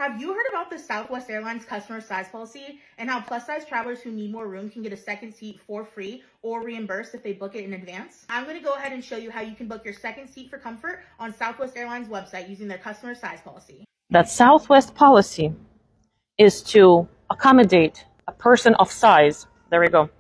Have you heard about the Southwest Airlines customer size policy and how plus size travelers who need more room can get a second seat for free or reimbursed if they book it in advance? I'm going to go ahead and show you how you can book your second seat for comfort on Southwest Airlines website using their customer size policy. That Southwest policy is to accommodate a person of size, there we go,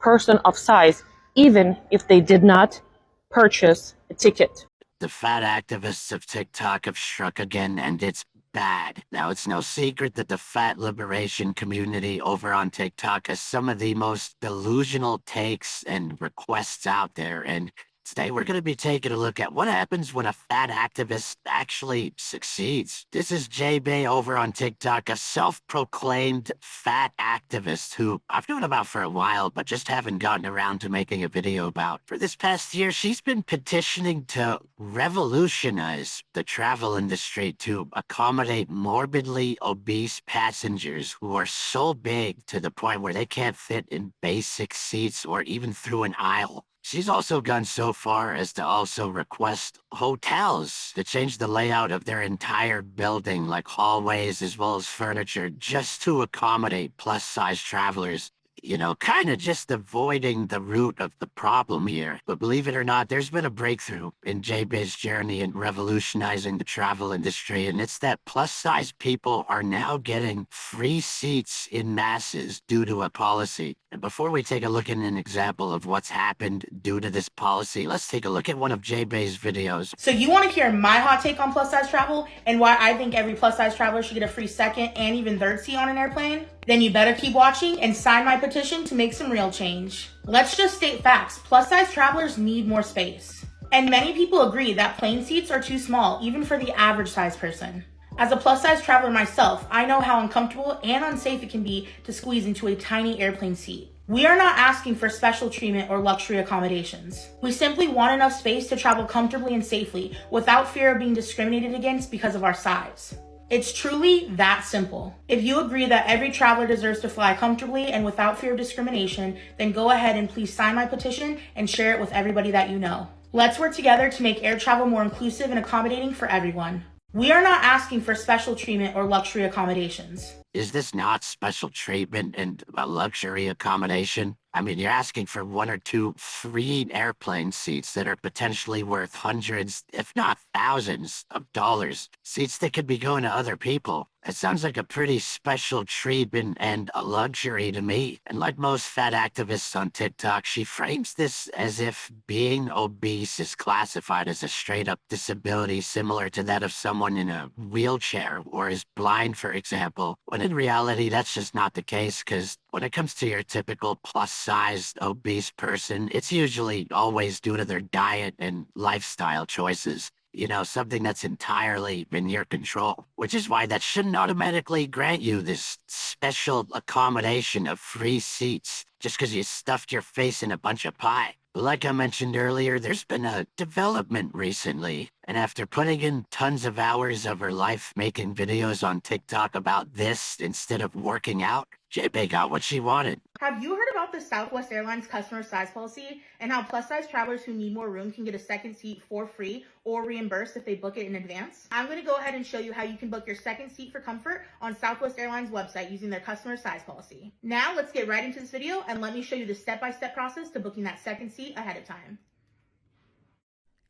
person of size, even if they did not purchase a ticket. The fat activists of TikTok have struck again, and it's bad. Now, it's no secret that the fat liberation community over on TikTok has some of the most delusional takes and requests out there, and today we're going to be taking a look at what happens when a fat activist actually succeeds. This is J-Bay over on TikTok, a self-proclaimed fat activist who I've known about for a while, but just haven't gotten around to making a video about. For this past year, she's been petitioning to revolutionize the travel industry to accommodate morbidly obese passengers who are so big to the point where they can't fit in basic seats or even through an aisle. She's also gone so far as to also request hotels to change the layout of their entire building, like hallways as well as furniture, just to accommodate plus-size travelers. You know, kind of just avoiding the root of the problem here. But believe it or not, there's been a breakthrough in J-Bay's journey in revolutionizing the travel industry, and it's that plus-size people are now getting free seats in masses due to a policy. And before we take a look at an example of what's happened due to this policy, let's take a look at one of J-Bay's videos. So you want to hear my hot take on plus size travel and why I think every plus size traveler should get a free second and even third seat on an airplane? Then you better keep watching and sign my petition to make some real change. Let's just state facts. Plus size travelers need more space. And many people agree that plane seats are too small, even for the average size person. As a plus size traveler myself, I know how uncomfortable and unsafe it can be to squeeze into a tiny airplane seat. We are not asking for special treatment or luxury accommodations. We simply want enough space to travel comfortably and safely without fear of being discriminated against because of our size. It's truly that simple. If you agree that every traveler deserves to fly comfortably and without fear of discrimination, then go ahead and please sign my petition and share it with everybody that you know. Let's work together to make air travel more inclusive and accommodating for everyone. We are not asking for special treatment or luxury accommodations. Is this not special treatment and a luxury accommodation? I mean, you're asking for one or two free airplane seats that are potentially worth hundreds, if not thousands, of dollars. Seats that could be going to other people. It sounds like a pretty special treatment and a luxury to me. And like most fat activists on TikTok, she frames this as if being obese is classified as a straight-up disability similar to that of someone in a wheelchair or is blind, for example, when in reality that's just not the case, because when it comes to your typical plus-sized obese person, it's usually always due to their diet and lifestyle choices. You know, something that's entirely in your control, which is why that shouldn't automatically grant you this special accommodation of free seats just because you stuffed your face in a bunch of pie. But like I mentioned earlier, there's been a development recently, and after putting in tons of hours of her life making videos on TikTok about this instead of working out, J-Bay got what she wanted. Have you heard about the Southwest Airlines customer size policy and how plus size travelers who need more room can get a second seat for free or reimbursed if they book it in advance? I'm going to go ahead and show you how you can book your second seat for comfort on Southwest Airlines website using their customer size policy. Now let's get right into this video and let me show you the step-by-step process to booking that second seat ahead of time.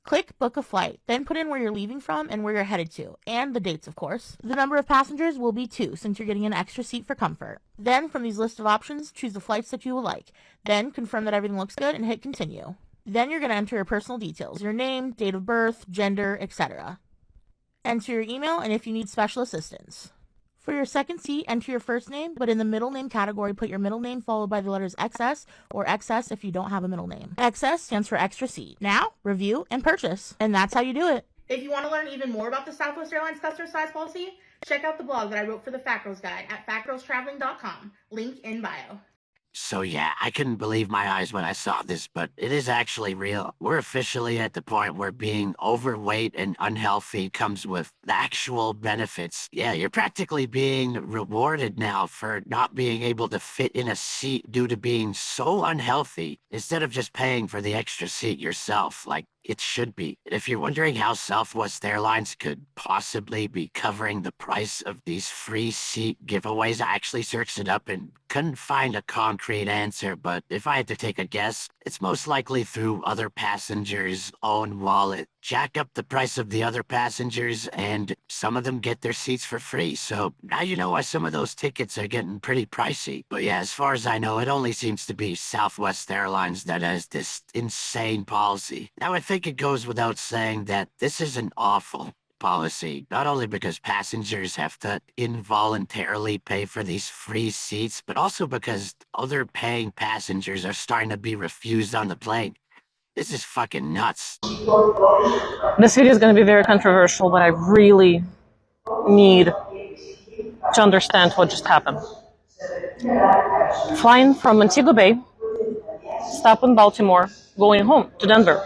Click Book a Flight, then put in where you're leaving from and where you're headed to, and the dates, of course. The number of passengers will be 2, since you're getting an extra seat for comfort. Then, from these list of options, choose the flights that you will like. Then, confirm that everything looks good and hit Continue. Then you're going to enter your personal details, your name, date of birth, gender, etc. Enter your email and if you need special assistance. For your second seat, enter your first name, but in the middle name category, put your middle name followed by the letters XS or XS if you don't have a middle name. XS stands for extra seat. Now, review and purchase. And that's how you do it. If you want to learn even more about the Southwest Airlines customer size policy, check out the blog that I wrote for the Fat Girls Guide at fatgirlstraveling.com. Link in bio. So yeah, I couldn't believe my eyes when I saw this, but it is actually real. We're officially at the point where being overweight and unhealthy comes with actual benefits. Yeah, you're practically being rewarded now for not being able to fit in a seat due to being so unhealthy, instead of just paying for the extra seat yourself. Like, it should be. And if you're wondering how Southwest Airlines could possibly be covering the price of these free seat giveaways, I actually searched it up and couldn't find a concrete answer, but if I had to take a guess, it's most likely through other passengers' own wallet. Jack up the price of the other passengers, and some of them get their seats for free. So now you know why some of those tickets are getting pretty pricey. But yeah, as far as I know, it only seems to be Southwest Airlines that has this insane policy. Now, I think it goes without saying that this is an awful policy, not only because passengers have to involuntarily pay for these free seats, but also because other paying passengers are starting to be refused on the plane. This is fucking nuts. This video is going to be very controversial, but I really need to understand what just happened. Flying from Montego Bay, stop in Baltimore, going home to Denver.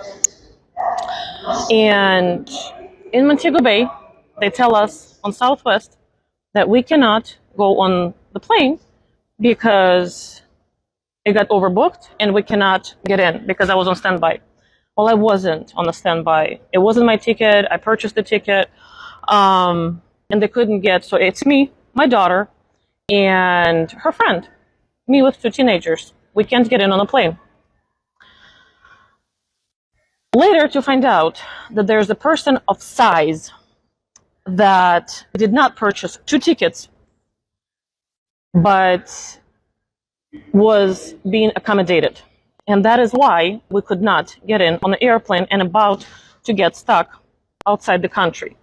And in Montego Bay, they tell us on Southwest that we cannot go on the plane because it got overbooked and we cannot get in because I was on standby. Well, I wasn't on the standby. It wasn't my ticket. I purchased the ticket, and they couldn't get. So it's me, my daughter, and her friend. Me with 2 teenagers. We can't get in on a plane. Later, to find out that there's a person of size that did not purchase 2 tickets, but was being accommodated. And that is why we could not get in on the airplane and about to get stuck outside the country.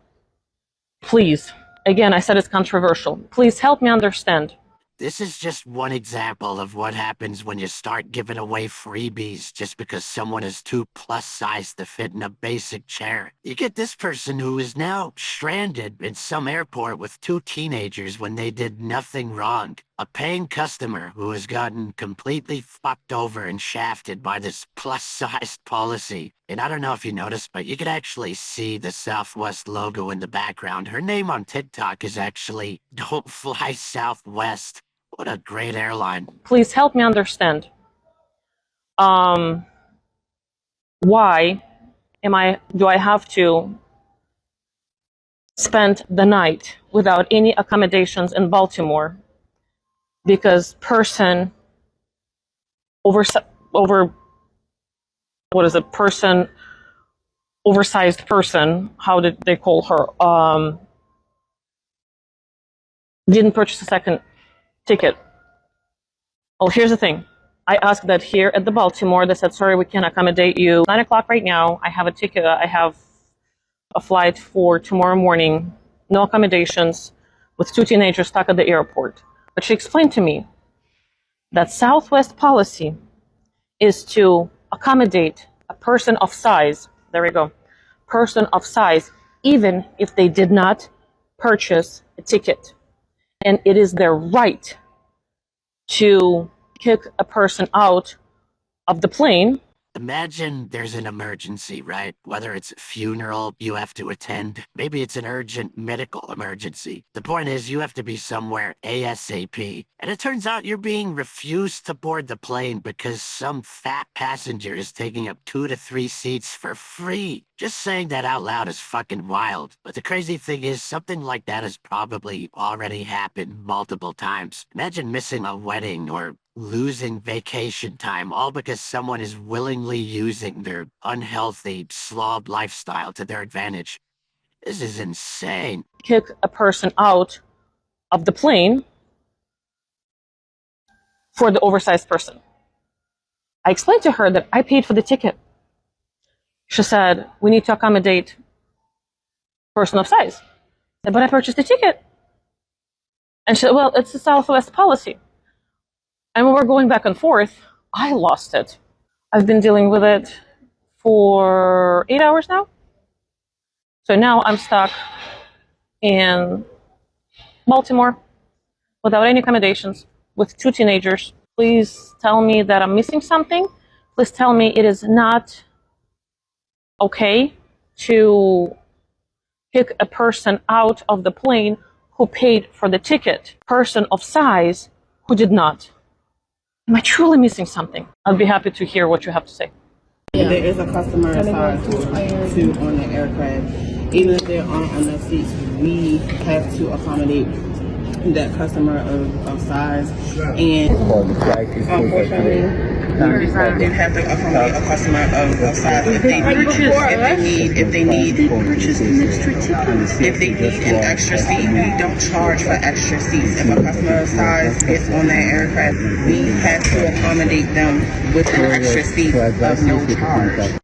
Please, again, I said it's controversial. Please help me understand. This is just one example of what happens when you start giving away freebies just because someone is too plus sized to fit in a basic chair. You get this person who is now stranded in some airport with 2 teenagers when they did nothing wrong. A paying customer who has gotten completely fucked over and shafted by this plus sized policy. And I don't know if you noticed, but you could actually see the Southwest logo in the background. Her name on TikTok is actually Don't Fly Southwest. What a great airline. Please help me understand. Why do I have to spend the night without any accommodations in Baltimore because person oversized person, how did they call her, didn't purchase a second ticket. Well, here's the thing. I asked that here at the Baltimore. They said, sorry, we can't accommodate you. 9 o'clock right now. I have a ticket. I have a flight for tomorrow morning. No accommodations with 2 teenagers stuck at the airport. But she explained to me that Southwest policy is to accommodate a person of size. There we go. Person of size, even if they did not purchase a ticket. And it is their right to kick a person out of the plane. Imagine there's an emergency, right? Whether it's a funeral you have to attend, maybe it's an urgent medical emergency. The point is you have to be somewhere ASAP. And it turns out you're being refused to board the plane because some fat passenger is taking up 2 to 3 seats for free. Just saying that out loud is fucking wild. But the crazy thing is something like that has probably already happened multiple times. Imagine missing a wedding or losing vacation time, all because someone is willingly using their unhealthy slob lifestyle to their advantage. This is insane. Kick a person out of the plane for the oversized person. I explained to her that I paid for the ticket. She said, we need to accommodate person of size. I said, but I purchased the ticket. And she said, well, it's a Southwest policy. And when we're going back and forth, I lost it. I've been dealing with it for 8 hours now. So now I'm stuck in Baltimore without any accommodations with 2 teenagers. Please tell me that I'm missing something. Please tell me it is not okay to kick a person out of the plane who paid for the ticket. Person of size who did not. Am I truly missing something? I'd be happy to hear what you have to say. There is a customer size too on the aircraft. Even if there aren't enough seats, we have to accommodate that customer of size. And unfortunately, we have to accommodate a customer of size if they need an extra seat. We don't charge for extra seats. If a customer of size is on that aircraft, we have to accommodate them with an extra seat of no charge.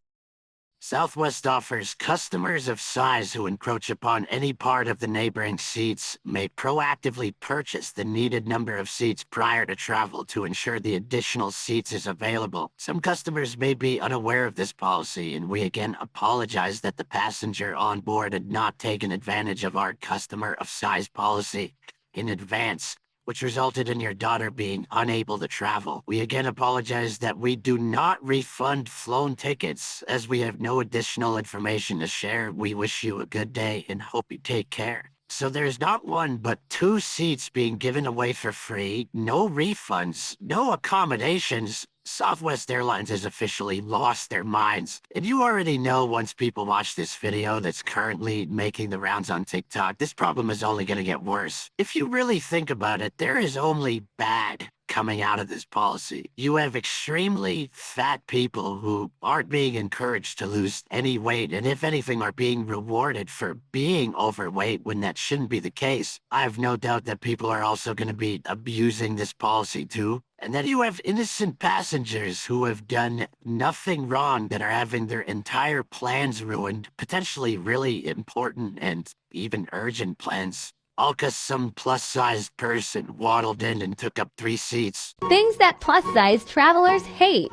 Southwest offers customers of size who encroach upon any part of the neighboring seats may proactively purchase the needed number of seats prior to travel to ensure the additional seats is available. Some customers may be unaware of this policy, and we again apologize that the passenger on board had not taken advantage of our customer of size policy in advance, which resulted in your daughter being unable to travel. We again apologize that we do not refund flown tickets, as we have no additional information to share. We wish you a good day and hope you take care. So there's not one, but 2 seats being given away for free, no refunds, no accommodations. Southwest Airlines has officially lost their minds. And you already know, once people watch this video that's currently making the rounds on TikTok, this problem is only going to get worse. If you really think about it, there is only bad coming out of this policy. You have extremely fat people who aren't being encouraged to lose any weight, and if anything, are being rewarded for being overweight when that shouldn't be the case. I have no doubt that people are also going to be abusing this policy too. And then you have innocent passengers who have done nothing wrong that are having their entire plans ruined, potentially really important and even urgent plans. All 'cause some plus-sized person waddled in and took up 3 seats. Things that plus-sized travelers hate.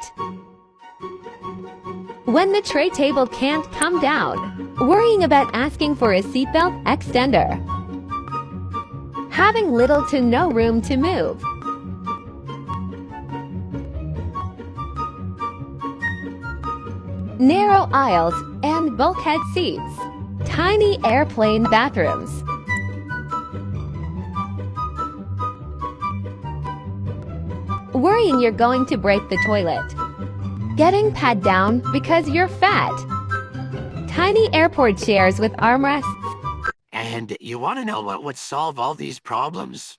When the tray table can't come down. Worrying about asking for a seatbelt extender. Having little to no room to move. Narrow aisles and bulkhead seats. Tiny airplane bathrooms. Worrying you're going to break the toilet. Getting pat down because you're fat. Tiny airport chairs with armrests. And you want to know what would solve all these problems?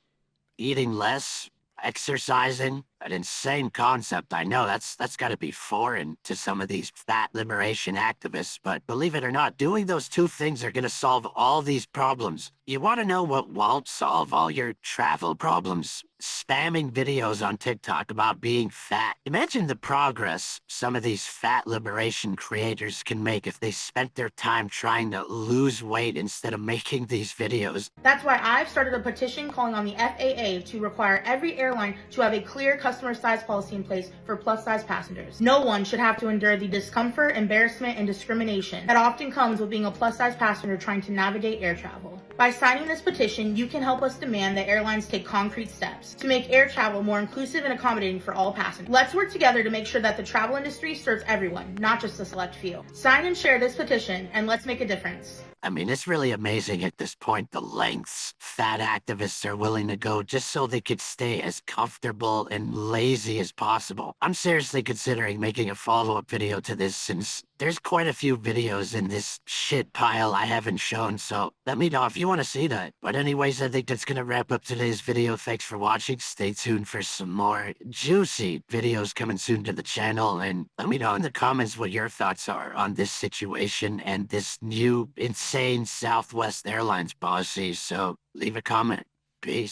Eating less, exercising, an insane concept. I know that's got to be foreign to some of these fat liberation activists, but believe it or not, doing those 2 things are going to solve all these problems. You want to know what won't solve all your travel problems? Spamming videos on TikTok about being fat. Imagine the progress some of these fat liberation creators can make if they spent their time trying to lose weight instead of making these videos. That's why I've started a petition calling on the FAA to require every airline to have a clear customer size policy in place for plus-size passengers. No one should have to endure the discomfort, embarrassment, and discrimination that often comes with being a plus-size passenger trying to navigate air travel. By signing this petition, you can help us demand that airlines take concrete steps to make air travel more inclusive and accommodating for all passengers. Let's work together to make sure that the travel industry serves everyone, not just a select few. Sign and share this petition, and let's make a difference. I mean, it's really amazing at this point the lengths fat activists are willing to go just so they could stay as comfortable and lazy as possible. I'm seriously considering making a follow-up video to this, since there's quite a few videos in this shit pile I haven't shown, so let me know if you want to see that. But anyways, I think that's going to wrap up today's video. Thanks for watching. Stay tuned for some more juicy videos coming soon to the channel, and let me know in the comments what your thoughts are on this situation and this new insane Southwest Airlines policy. So leave a comment. Peace.